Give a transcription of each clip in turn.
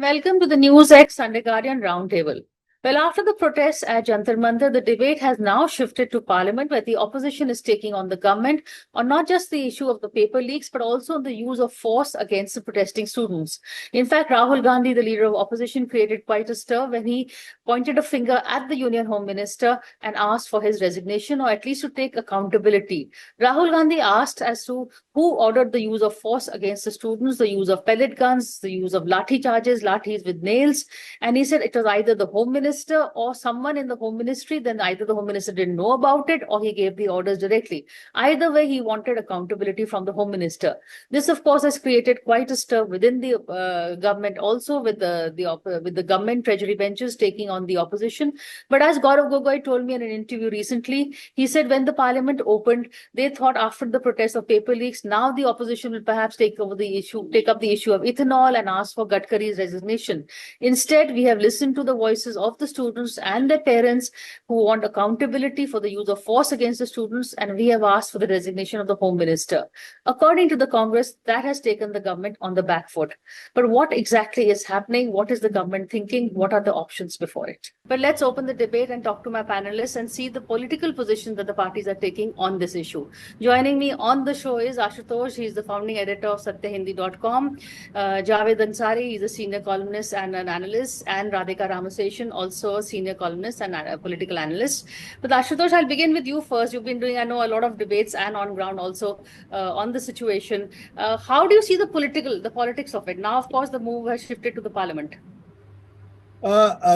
welcome to the NewsX Sunday Guardian Roundtable. Well, after the protests at Jantar Mantar, the debate has now shifted to Parliament, where the opposition is taking on the government on not just the issue of the paper leaks, but also on the use of force against the protesting students. In fact, Rahul Gandhi, the leader of opposition, created quite a stir when he pointed a finger at the Union Home Minister and asked for his resignation, or at least to take accountability. Rahul Gandhi asked as to who ordered the use of force against the students, the use of pellet guns, the use of lathi charges, lathis with nails. And he said it was either the Home Minister or someone in the Home Ministry. Then either the Home Minister didn't know about it or he gave the orders directly. Either way, he wanted accountability from the Home Minister. This, of course, has created quite a stir within the government, also with the government treasury benches taking on the opposition. But as Gaurav Gogoi told me in an interview recently, he said when the Parliament opened, they thought after the protests of paper leaks, now the opposition will perhaps take up the issue of ethanol and ask for Gadkari's resignation. Instead, we have listened to the voices of the students and their parents who want accountability for the use of force against the students, and we have asked for the resignation of the Home Minister. According to the Congress, that has taken the government on the back foot. But what exactly is happening? What is the government thinking? What are the options before it? But let's open the debate and talk to my panelists and see the political position that the parties are taking on this issue. Joining me on the show is Ashutosh. He's the founding editor of satyahindi.com. Javed Ansari, he's a senior columnist and an analyst, and Radhika Ramaseshan, also a senior columnist and a political analyst. But Ashutosh, I'll begin with you first. You've been doing, I know, a lot of debates and on ground also on the situation. How do you see the politics of it? Now, of course, the move has shifted to the Parliament.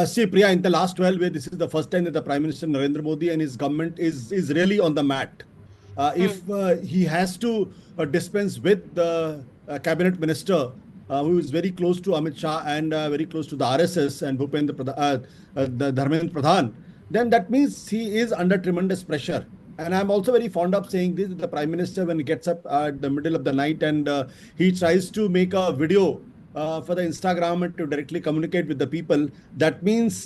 See, Priya, in the last 12 years, this is the first time that the Prime Minister Narendra Modi and his government is really on the mat. If he has to dispense with the cabinet minister who is very close to Amit Shah and very close to the RSS and the Dharmendra Pradhan, then that means he is under tremendous pressure. And I'm also very fond of saying this, the Prime Minister, when he gets up at the middle of the night and he tries to make a video for the Instagram and to directly communicate with the people, that means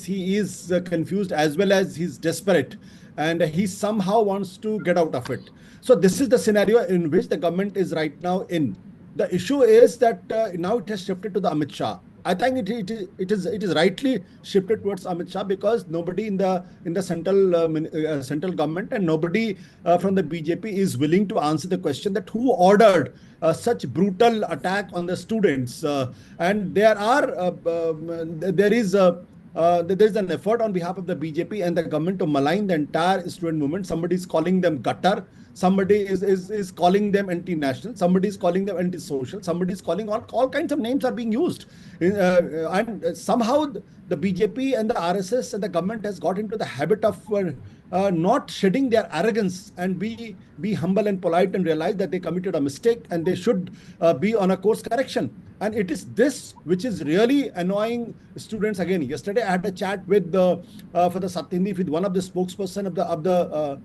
he is confused as well as he's desperate, and he somehow wants to get out of it. So this is the scenario in which the government is right now in. The issue is that now it has shifted to the Amit Shah. I think it is rightly shifted towards Amit Shah because nobody in the central government and nobody from the BJP is willing to answer the question that who ordered such brutal attack on the students. And there is an effort on behalf of the BJP and the government to malign the entire student movement. Somebody is calling them gutter. Somebody is calling them anti-national. Somebody is calling them anti-social. Somebody is calling all kinds of names are being used. And somehow the BJP and the RSS and the government has got into the habit of not shedding their arrogance and be humble and polite and realize that they committed a mistake and they should be on a course correction. And it is this which is really annoying students. Again, yesterday I had a chat with for the Satyahindi with one of the spokesperson of the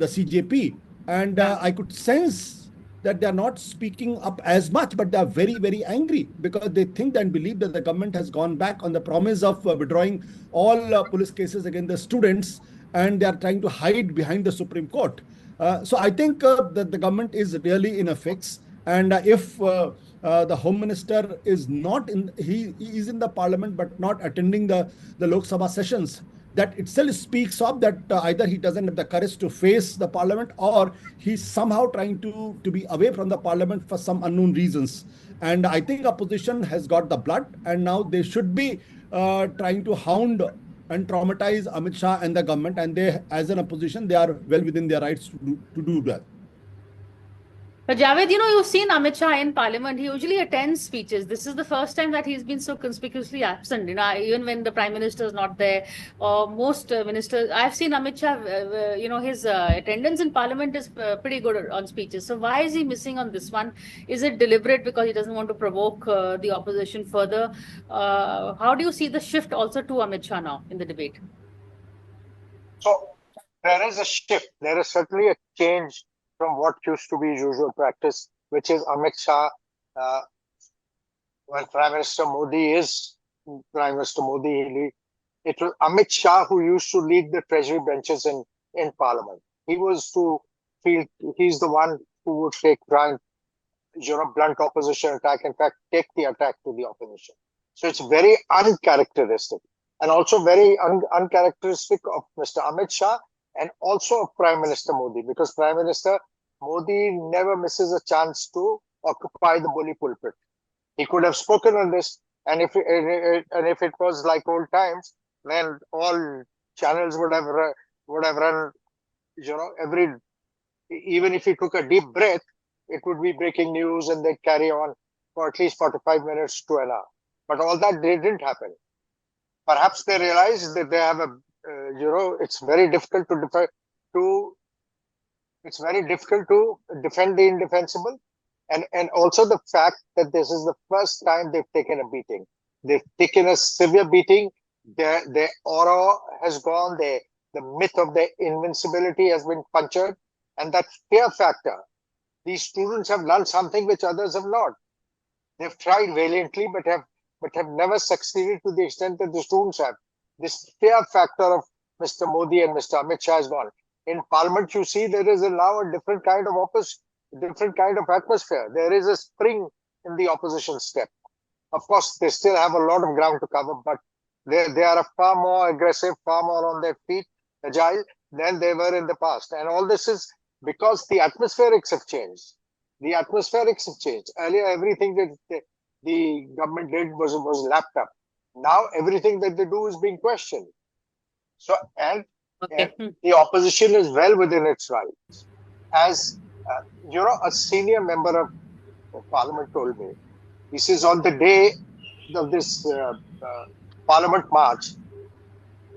CJP, and I could sense that they are not speaking up as much, but they are very, very angry because they think and believe that the government has gone back on the promise of withdrawing all police cases against the students, and they are trying to hide behind the Supreme Court. So I think that the government is really in a fix, and if the Home Minister is not he is in the Parliament but not attending the Lok Sabha sessions, that itself speaks of that either he doesn't have the courage to face the Parliament or he's somehow trying to be away from the Parliament for some unknown reasons. And I think opposition has got the blood, and now they should be trying to hound and traumatize Amit Shah and the government, and they, as an opposition, they are well within their rights to do that. But Javed, you've seen Amit Shah in Parliament. He usually attends speeches. This is the first time that he's been so conspicuously absent. Even when the Prime Minister is not there, or most ministers. I've seen Amit Shah. His attendance in Parliament is pretty good on speeches. So why is he missing on this one? Is it deliberate because he doesn't want to provoke the opposition further? How do you see the shift also to Amit Shah now in the debate? So there is a shift. There is certainly a change from what used to be usual practice, which is Amit Shah, when Prime Minister Modi is Prime Minister Modi, it was Amit Shah who used to lead the treasury benches in Parliament. He's the one who would take prime blunt opposition attack. In fact, take the attack to the opposition. So it's very uncharacteristic, and also very uncharacteristic of Mr. Amit Shah and also of Prime Minister Modi, because Prime Minister Modi never misses a chance to occupy the bully pulpit. He could have spoken on this, and if it was like old times, then all channels would have run, every, even if he took a deep breath, it would be breaking news, and they'd carry on for at least 45 minutes to an hour. But all that didn't happen. Perhaps they realized that they have it's very difficult to defend the indefensible. And also the fact that this is the first time they've taken a beating. They've taken a severe beating. Their aura has gone. The myth of their invincibility has been punctured. And that fear factor. These students have learned something which others have not. They've tried valiantly, but have never succeeded to the extent that the students have. This fear factor of Mr. Modi and Mr. Amit Shah has gone. In Parliament, you see there is now a different kind of atmosphere. There is a spring in the opposition step. Of course, they still have a lot of ground to cover, but they are far more aggressive, far more on their feet, agile than they were in the past. And all this is because the atmospherics have changed. Earlier, everything that the government did was lapped up. Now, everything that they do is being questioned. So, and the opposition is well within its rights. As a senior member of Parliament told me, he says on the day of this Parliament march,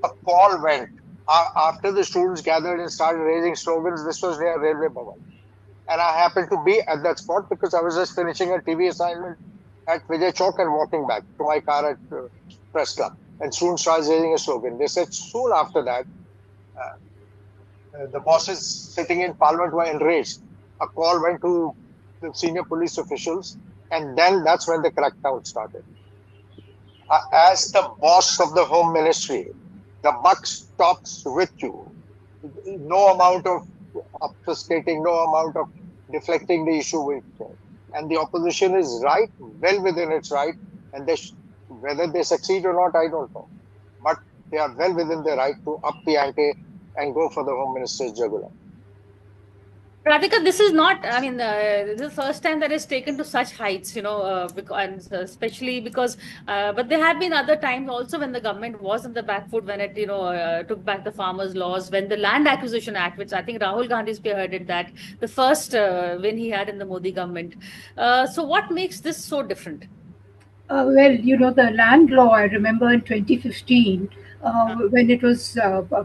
a call went after the students gathered and started raising slogans. This was near Railway Bhavan, and I happened to be at that spot because I was just finishing a TV assignment at Vijay Chowk and walking back to my car at Press Club, and students started raising a slogan. They said soon after that, the bosses sitting in Parliament were enraged. A call went to the senior police officials, and then that's when the crackdown started. As the boss of the Home Ministry, the buck stops with you. No amount of obfuscating, no amount of deflecting the issue with you. And the opposition is right, well within its right, and whether they succeed or not, I don't know. But they are well within their right to up the ante and go for the Home Minister's jugular. Radhika, this is not, this is the first time that it's taken to such heights, and especially because, but there have been other times also when the government was on the back foot, when it, took back the farmers' laws, when the Land Acquisition Act, which I think Rahul Gandhi spearheaded that, the first win he had in the Modi government. So what makes this so different? The land law, I remember in 2015, when it was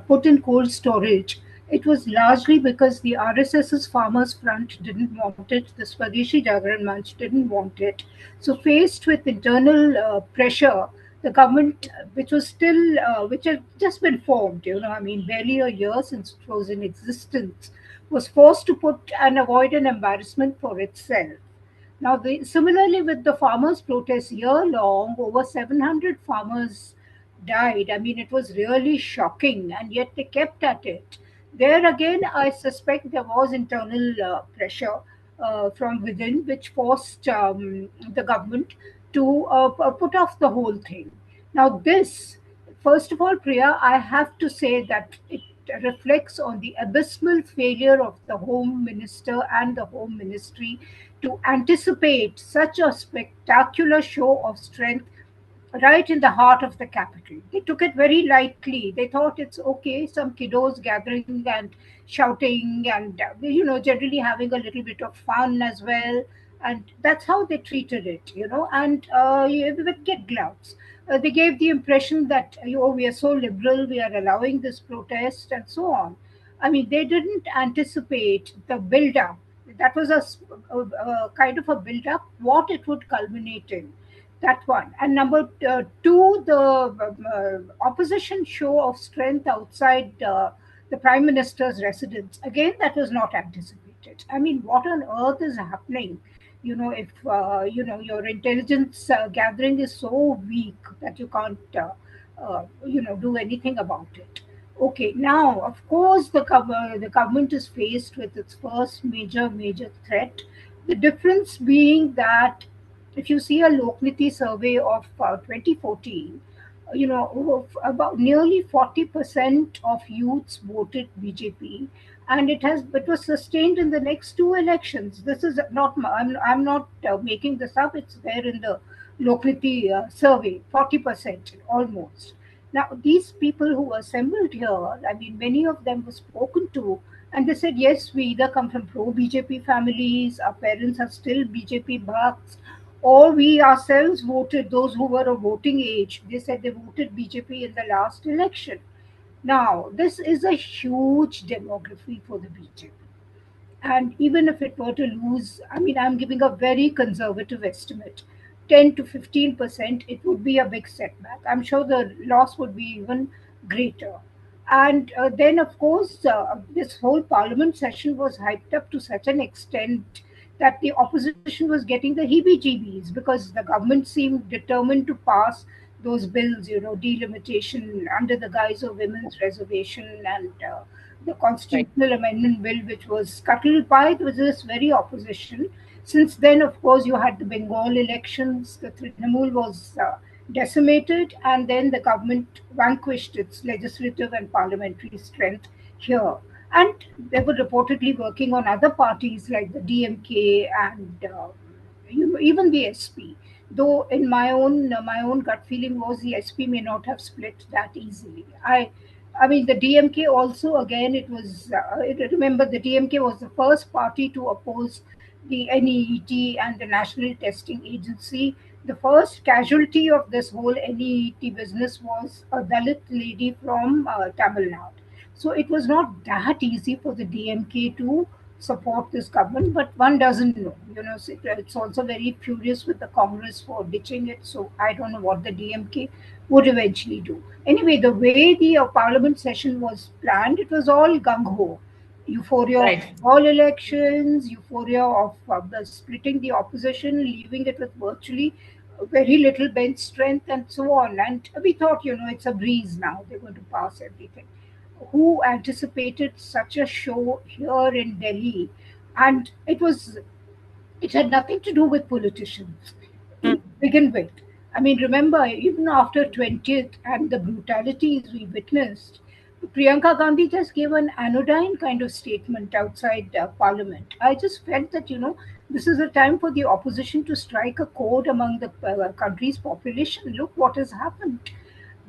put in cold storage, it was largely because the RSS's Farmers Front didn't want it, the Swadeshi Jagran Manch didn't want it. So faced with internal pressure, the government, which had just been formed, barely a year since it was in existence, was forced to put and avoid an embarrassment for itself. Now, similarly with the farmers' protest year long, over 700 farmers died. It was really shocking, and yet they kept at it. There again, I suspect there was internal pressure from within, which forced the government to put off the whole thing. Now, first of all, Priya, I have to say that it reflects on the abysmal failure of the Home Minister and the Home Ministry to anticipate such a spectacular show of strength right in the heart of the capital. They took it very lightly. They thought it's okay, some kiddos gathering and shouting and, generally having a little bit of fun as well. And that's how they treated it, and with get gloves. They gave the impression that, we are so liberal, we are allowing this protest and so on. They didn't anticipate the build-up. That was a kind of a build-up, what it would culminate in. That one. And number two, the opposition show of strength outside the Prime Minister's residence. Again, that was not anticipated. What on earth is happening? If your intelligence gathering is so weak that you can't, do anything about it. Okay, now, of course, the government is faced with its first major threat, The difference being that if you see a Lokniti survey of 2014, about nearly 40% of youths voted BJP, and it was sustained in the next two elections. This is not I'm not making this up. It's there in the Lokniti survey, 40% almost. Now, these people who assembled here, I mean, many of them were spoken to, and they said, yes, we either come from pro BJP families, our parents are still BJP bucks, or we ourselves voted, those who were of voting age, they said they voted BJP in the last election. Now, this is a huge demography for the BJP. And even if it were to lose, I mean, I'm giving a very conservative estimate, 10 to 15%, it would be a big setback. I'm sure the loss would be even greater. And then, of course, this whole parliament session was hyped up to such an extent that the opposition was getting the heebie-jeebies because the government seemed determined to pass those bills, delimitation under the guise of women's reservation and the Right. constitutional amendment bill, which was scuttled by this very opposition. Since then, of course, you had the Bengal elections, the Trinamool was decimated, and then the government vanquished its legislative and parliamentary strength here. And they were reportedly working on other parties like the DMK and even the SP. Though in my own gut feeling was the SP may not have split that easily. I mean, the DMK also, again, it was, remember, the DMK was the first party to oppose the NEET and the National Testing Agency. The first casualty of this whole NEET business was a Dalit lady from Tamil Nadu. So it was not that easy for the DMK to support this government, but one doesn't know. So it's also very furious with the Congress for ditching it. So I don't know what the DMK would eventually do. Anyway, the way the parliament session was planned, it was all gung ho. Euphoria of Right. all elections, euphoria of the splitting the opposition, leaving it with virtually very little bench strength, and so on. And we thought, it's a breeze now. They're going to pass everything. Who anticipated such a show here in Delhi? And it had nothing to do with politicians Hmm. to begin with. I mean, remember, even after 20th and the brutalities we witnessed, Priyanka Gandhi just gave an anodyne kind of statement outside Parliament. I just felt that, this is a time for the opposition to strike a chord among the country's population. Look what has happened.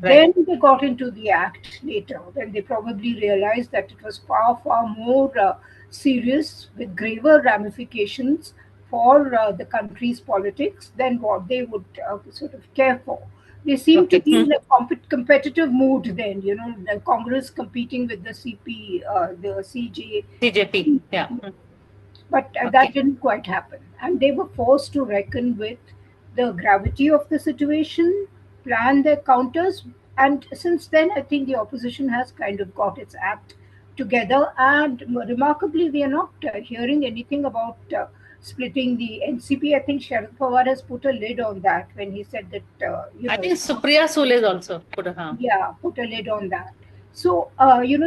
Right. Then they got into the act later, when they probably realized that it was far, far more serious with graver ramifications for the country's politics than what they would sort of care for. They seem to Okay. be in a competitive mood then, the Congress competing with the CP, the CJ, CJP. Yeah. but that Okay. didn't quite happen. And they were forced to reckon with the gravity of the situation, plan their counters. And since then, I think the opposition has kind of got its act together. And remarkably, we are not hearing anything about splitting the NCP. I think Sharad Pawar has put a lid on that when he said that, I think Supriya Sule is also put a yeah, put a lid on that. So,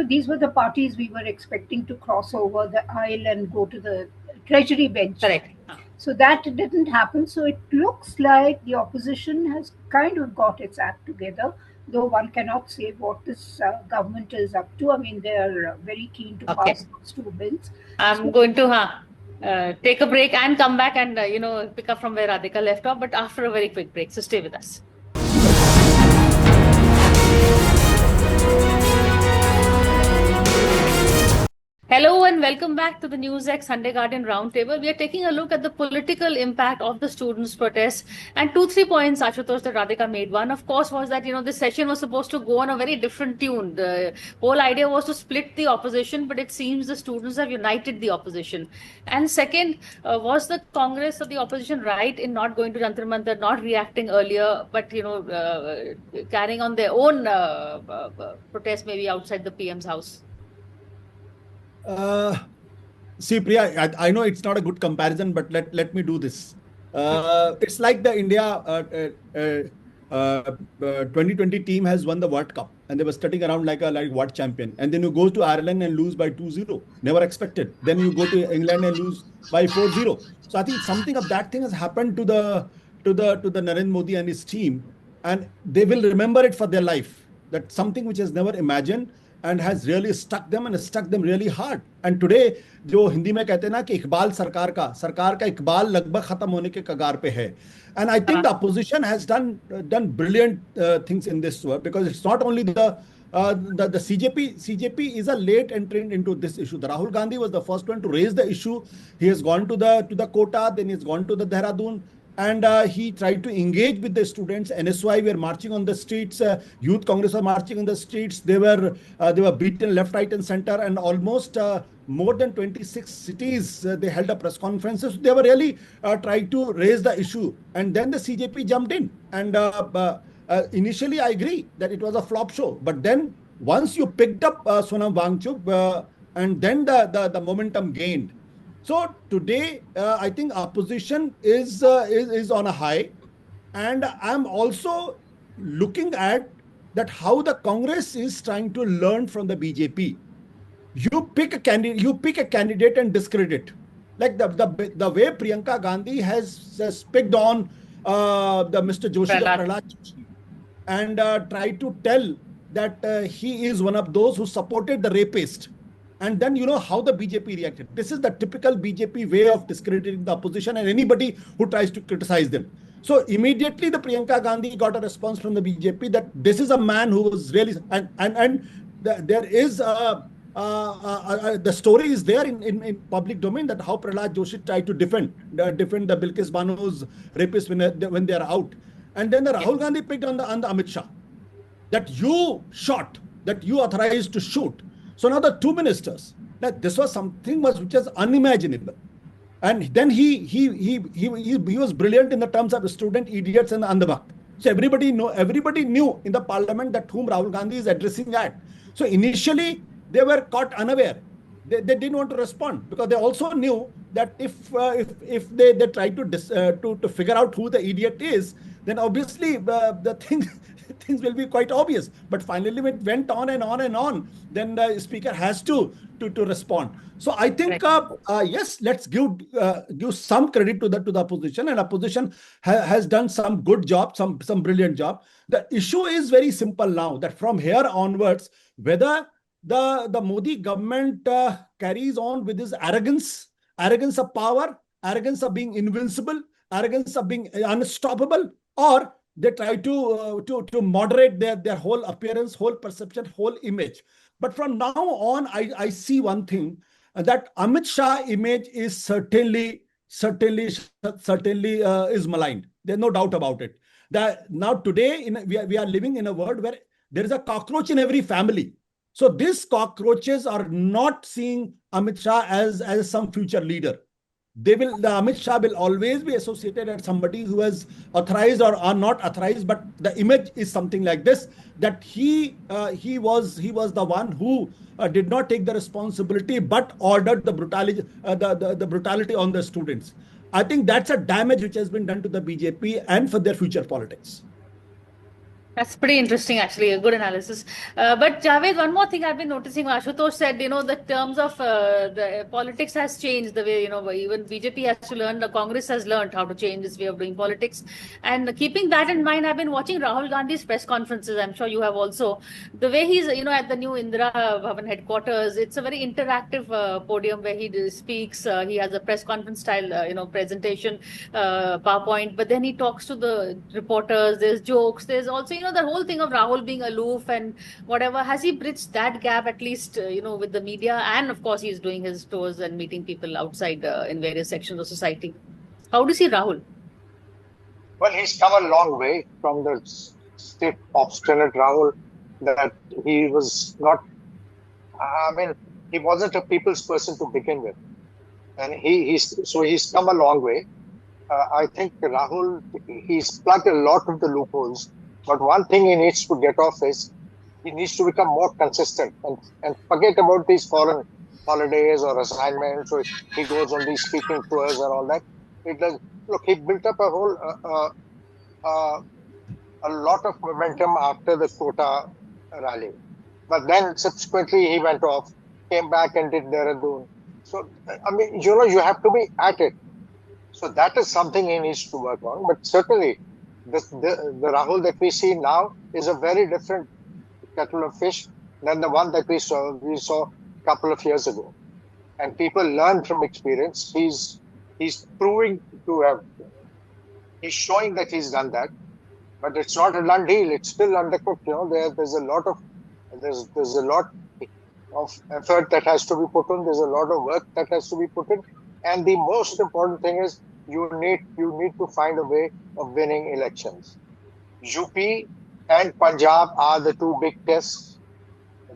these were the parties we were expecting to cross over the aisle and go to the treasury bench. correct. So that didn't happen. So it looks like the opposition has kind of got its act together, though one cannot say what this government is up to. I mean, they're very keen to Okay. pass those two bills. I'm going to take a break and come back and pick up from where Radhika left off, but after a very quick break. So stay with us. Hello and welcome back to the NewsX Sunday Guardian Roundtable. We are taking a look at the political impact of the students' protests and 2-3 points, Ashutosh, that Radhika made. One, of course, was that this session was supposed to go on a very different tune. The whole idea was to split the opposition, but it seems the students have united the opposition. And second, was the Congress or the opposition right in not going to Jantar Mantar, not reacting earlier, but carrying on their own protest maybe outside the PM's house? See, Priya, I know it's not a good comparison, but let me do this. It's like the India 2020 team has won the World Cup. and they were studying around like what champion. And then you go to Ireland and lose by 2-0. Never expected. Then you go to England and lose by 4-0. So I think something of that thing has happened to the Narendra Modi and his team, and they will remember it for their life. That something which has never imagined and has really stuck them and stuck them really hard. And today जो हिंदी में कहते हैं ना कि इकबाल सरकार का इकबाल लगभग खत्म होने के कगार पे है. And I think the opposition has done brilliant things in this work, because it's not only the CJP is a late entrant into this issue. The Rahul Gandhi was the first one to raise the issue. He has gone to the Kota, then he's gone to the Dehradun, and he tried to engage with the students. NSY were marching on the streets. Youth Congress were marching on the streets. They were beaten left, right, and center, and almost more than 26 cities they held a press conferences. They were really trying to raise the issue, and then the CJP jumped in. And initially, I agree that it was a flop show, but then once you picked up Sonam Wangchuk, and then the momentum gained. So today, I think opposition is on a high, and I'm also looking at that how the Congress is trying to learn from the BJP. You pick a candidate and discredit, like the way Priyanka Gandhi has picked on the Mr. Joshi, Prahlad Joshi, and tried to tell that he is one of those who supported the rapist. And then you know how the BJP reacted. This is the typical BJP way of discrediting the opposition and anybody who tries to criticize them. So immediately the Priyanka Gandhi got a response from the BJP that this is a man who was really, there is the story is there in public domain that how Prahlad Joshi tried to defend the Bilkis Banu's rapists when they are out. And then the Rahul Gandhi picked on the Amit Shah, that you shot, that you authorized to shoot. So now the two ministers, that this was something which was unimaginable. And then he was brilliant in the terms of student idiots and andhbhakt. So everybody knew in the parliament that whom Rahul Gandhi is addressing at. So initially they were caught unaware. They didn't want to respond, because they also knew that if they tried to figure out who the idiot is, then obviously the things will be quite obvious. But finally, when it went on and on and on, then the speaker has to respond. So I think yes, let's give some credit to the opposition, and opposition has done some good job, some brilliant job. The issue is very simple now, that from here onwards, whether the Modi government carries on with his arrogance of power, arrogance of being invincible, arrogance of being unstoppable, or they try to moderate their whole appearance, whole perception, whole image. But from now on, I see one thing, that Amit Shah image is certainly is maligned. There's no doubt about it. That now today we are living in a world where there is a cockroach in every family. So these cockroaches are not seeing Amit Shah as some future leader. The Amit Shah will always be associated as somebody who has authorized or are not authorized, but the image is something like this, that he was the one who did not take the responsibility but ordered the brutality on the students. I think that's a damage which has been done to the BJP and for their future politics. That's pretty interesting, actually. A good analysis. But Javed, one more thing I've been noticing. Ashutosh said, the terms of the politics has changed the way, even BJP has to learn, the Congress has learned how to change its way of doing politics. And keeping that in mind, I've been watching Rahul Gandhi's press conferences. I'm sure you have also. The way he's, at the new Indira Bhavan headquarters, it's a very interactive podium where he speaks. He has a press conference style, presentation, PowerPoint. But then he talks to the reporters. There's jokes. There's also, the whole thing of Rahul being aloof and whatever, has he bridged that gap at least, with the media? And of course, he's doing his tours and meeting people outside in various sections of society. How do you see Rahul? Well, he's come a long way from the stiff, obstinate Rahul that he was not. He wasn't a people's person to begin with, and he's come a long way. I think Rahul, he's plugged a lot of the loopholes. But one thing he needs to get off is he needs to become more consistent and forget about these foreign holidays or assignments, or he goes on these speaking tours and all that. He built up a whole a lot of momentum after the Kota rally. But then subsequently he went off, came back and did Dehradun. So, I mean, you have to be at it. So that is something he needs to work on. But certainly, the Rahul that we see now is a very different kettle of fish than the one that we saw a couple of years ago. And people learn from experience. He's proving to have. He's showing that he's done that, but it's not a done deal. It's still undercooked. There's a lot of effort that has to be put in. There's a lot of work that has to be put in, and the most important thing is you need to find a way of winning elections. UP and Punjab are the two big tests.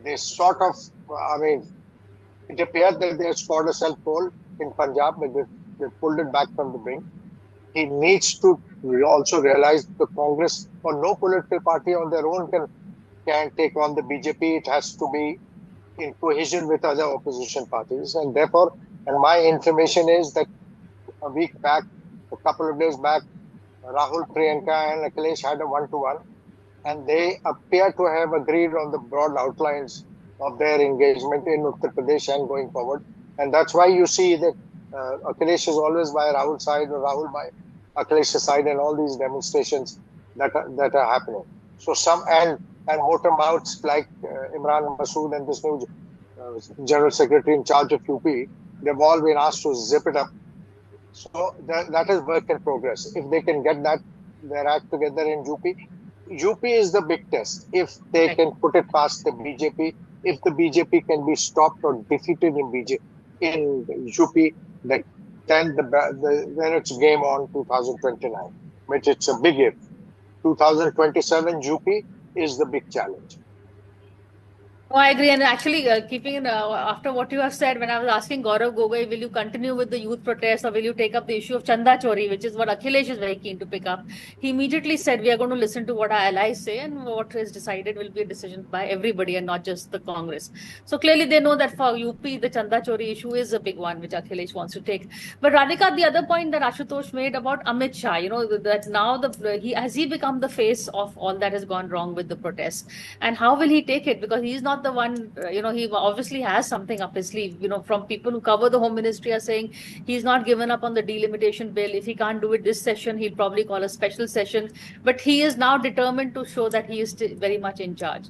They sort of, I mean, it appeared that they scored a self-goal in Punjab, but they pulled it back from the brink. He needs to also realize the Congress or no political party on their own can take on the BJP. It has to be in cohesion with other opposition parties. And therefore, and my information is that a week back, a couple of days back, Rahul, Priyanka and Akhilesh had a one-to-one, and they appear to have agreed on the broad outlines of their engagement in Uttar Pradesh and going forward. And that's why you see that Akhilesh is always by Rahul's side or Rahul by Akhilesh's side in all these demonstrations that are happening. So and motor mouths like Imran Masood and this new General Secretary in charge of UP, they've all been asked to zip it up. So that is work in progress. If they can get their act together in UP is the big test. If they can put it past the BJP, if the BJP can be stopped or defeated in UP, then it's game on 2029, which it's a big if. 2027 UP is the big challenge. No, I agree. And actually, keeping in after what you have said, when I was asking Gaurav Gogoi, will you continue with the youth protest or will you take up the issue of Chanda Chori, which is what Akhilesh is very keen to pick up? He immediately said, we are going to listen to what our allies say, and what is decided will be a decision by everybody and not just the Congress. So clearly they know that for UP, the Chanda Chori issue is a big one, which Akhilesh wants to take. But Radhika, the other point that Ashutosh made about Amit Shah, that now has he become the face of all that has gone wrong with the protests? And how will he take it? Because he's not the one, he obviously has something up his sleeve. From people who cover the Home Ministry are saying he's not given up on the delimitation bill. If he can't do it this session, he'll probably call a special session. But he is now determined to show that he is very much in charge.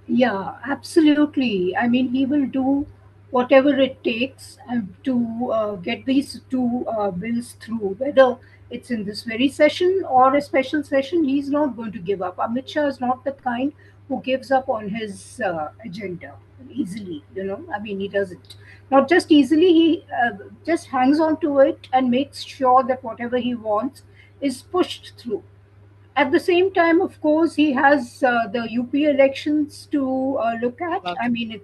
Yeah, absolutely. I mean, he will do whatever it takes to get these two bills through, whether it's in this very session or a special session. He's not going to give up. Amit Shah is not the kind who gives up on his agenda easily. I mean, he doesn't. Not just easily, he just hangs on to it and makes sure that whatever he wants is pushed through. At the same time, of course, he has the UP elections to look at. I mean,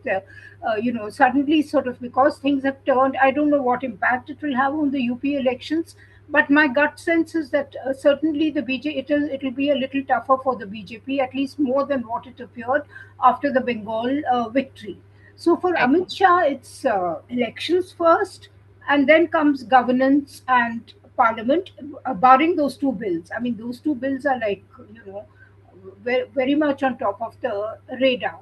suddenly sort of because things have turned, I don't know what impact it will have on the UP elections. But my gut sense is that certainly the it will be a little tougher for the BJP, at least more than what it appeared after the Bengal victory. So for Amit Shah, it's elections first, and then comes governance and parliament, barring those two bills. I mean, those two bills are like, very, very much on top of the radar.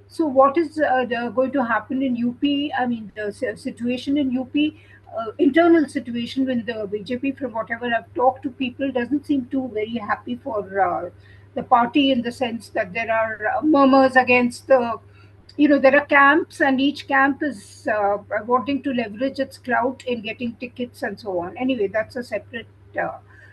So, what is going to happen in UP? I mean, the situation in UP, internal situation with the BJP, from whatever I've talked to people, doesn't seem too very happy for the party, in the sense that there are murmurs against there are camps, and each camp is wanting to leverage its clout in getting tickets and so on. Anyway, that's a separate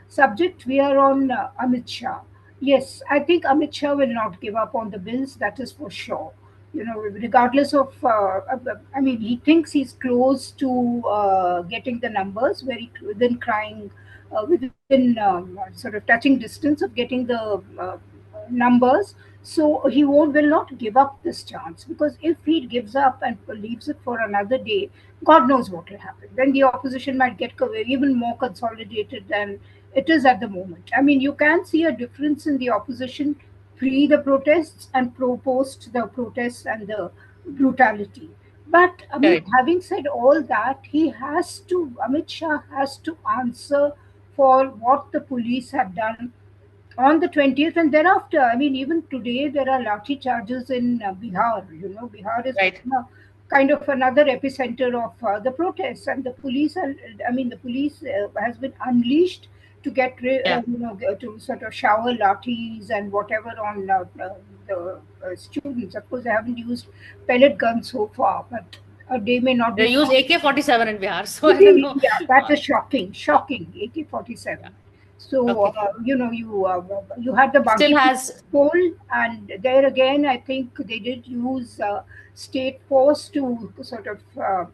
subject. We are on Amit Shah. Yes, I think Amit Shah will not give up on the bills, that is for sure. Regardless of, I mean, he thinks he's close to getting the numbers, within within sort of touching distance of getting the numbers. So he will not give up this chance, because if he gives up and leaves it for another day, God knows what will happen. Then the opposition might get even more consolidated than it is at the moment. I mean, you can see a difference in the opposition pre the protests and post the protests and the brutality. But I mean, having said all that, Amit Shah has to answer for what the police have done on the 20th, and thereafter, I mean, even today there are lathi charges in Bihar. Bihar is Right. kind of another epicenter of the protests, and the police are, I mean, the police has been unleashed to Yeah. to sort of shower lathis and whatever on the students. Of course, they haven't used pellet guns so far, but they may not They be. use AK-47 in Bihar, so I don't know. Yeah, that is shocking. AK-47. Yeah. So Okay. you had the Still Bankipur has, poll, and there again, I think they did use state force to sort of right.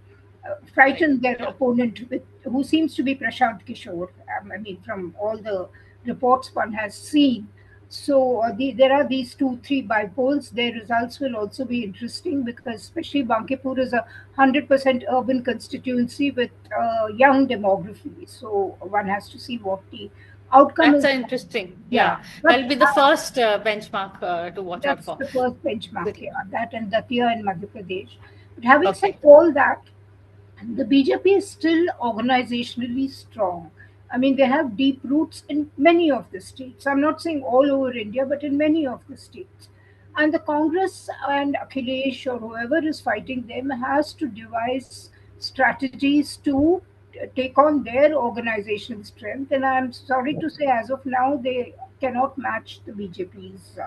frighten their Yeah. opponent, who seems to be Prashant Kishore. I mean, from all the reports one has seen. So there are these 2, 3 polls. Their results will also be interesting because especially Bankipur is a 100% urban constituency with young demography. So one has to see what the outcome That's is. interesting. Yeah, Yeah. but That'll be the first benchmark to watch out that's for. the first benchmark. Good. Yeah, that and Datia in Madhya Pradesh. But having said Okay. all that, the BJP is still organizationally strong. I mean, they have deep roots in many of the states. I'm not saying all over India, but in many of the states. And the Congress and Akhilesh or whoever is fighting them has to devise strategies to take on their organizational strength. And I'm sorry to say, as of now, they cannot match the BJP's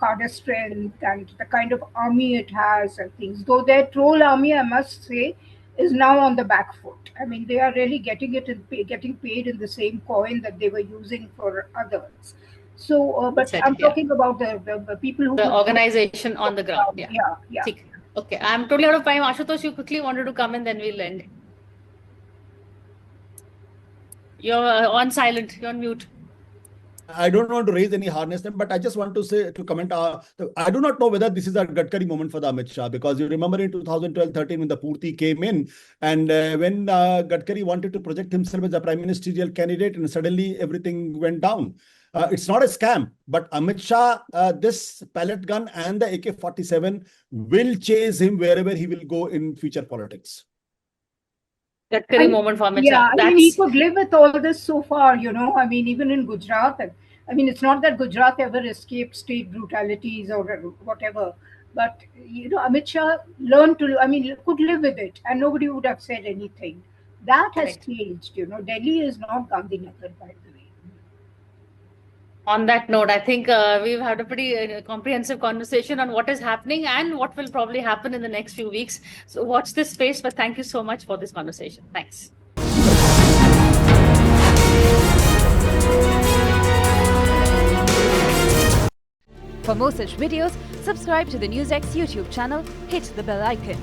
cadre strength and the kind of army it has and things. Though their troll army, I must say, is now on the back foot. I mean, they are really getting paid in the same coin that they were using for others. So, Well but said. I'm Yeah. talking about the people who The could. organization on the ground. Yeah. Yeah, yeah. Theek. Okay. I'm totally out of time. Ashutosh, you quickly wanted to come in, then we'll end. You're on silent. You're on mute. I don't want to raise any hardness, but I just want to say, to comment, I do not know whether this is a Gadkari moment for the Amit Shah, because you remember in 2012-13 when the Purti came in, and when Gadkari wanted to project himself as a prime ministerial candidate, and suddenly everything went down. It's not a scam, but Amit Shah, this pellet gun and the AK-47 will chase him wherever he will go in future politics. Gadkari moment for Amit Yeah, Shah. I mean, he That's could live with all this so far, I mean, even in Gujarat. I mean, it's not that Gujarat ever escaped state brutalities or whatever, but, Amit Shah learned to, I mean, could live with it and nobody would have said anything. That has correct. changed, Delhi is not Gandhinagar, by the way. On that note, I think we've had a pretty comprehensive conversation on what is happening and what will probably happen in the next few weeks. So watch this space, but thank you so much for this conversation. Thanks. For more such videos, subscribe to the NewsX YouTube channel, hit the bell icon.